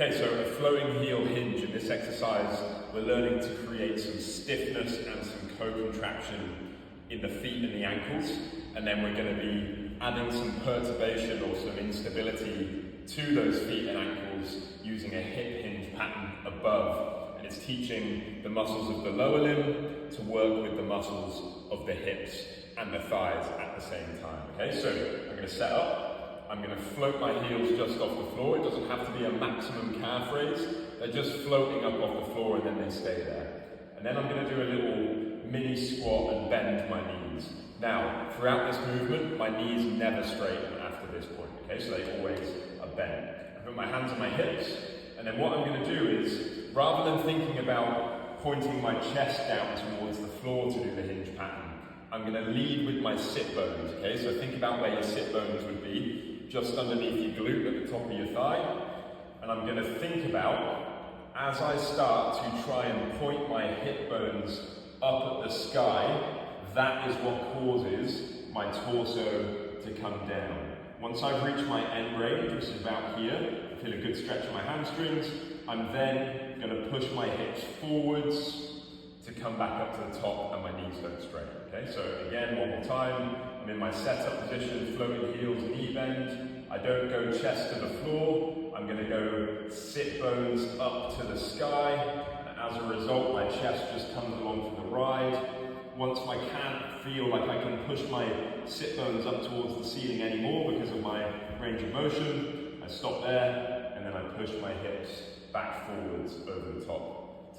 Okay, so a flowing heel hinge. In this exercise, we're learning to create some stiffness and some co-contraction in the feet and the ankles, and then we're going to be adding some perturbation or some instability to those feet and ankles using a hip hinge pattern above. And it's teaching the muscles of the lower limb to work with the muscles of the hips and the thighs at the same time. Okay, so I'm going to set up. I'm going to float my heels just off the floor. It doesn't have to be a maximum calf raise. They're just floating up off the floor and then they stay there. And then I'm going to do a little mini squat and bend my knees. Now, throughout this movement, my knees never straighten after this point. Okay, so they always are bent. I put my hands on my hips, and then what I'm going to do is, rather than thinking about pointing my chest down towards the floor to do the hinge pattern, I'm going to lead with my sit bones. Okay, so think about where your sit bones would be. Just underneath your glute at the top of your thigh. And I'm going to think about, as I start to try and point my hip bones up at the sky, that is what causes my torso to come down. Once I've reached my end range, which is about here, I feel a good stretch in my hamstrings, I'm then going to push my hips forwards to come back up to the top and my knees don't straighten. Okay, so again, one more time. I'm in my setup position, floating heels, knee bend. I don't go chest to the floor. I'm going to go sit bones up to the sky. And as a result, my chest just comes along for the ride. Once I can't feel like I can push my sit bones up towards the ceiling anymore because of my range of motion, I stop there and then I push my hips back forwards over the top.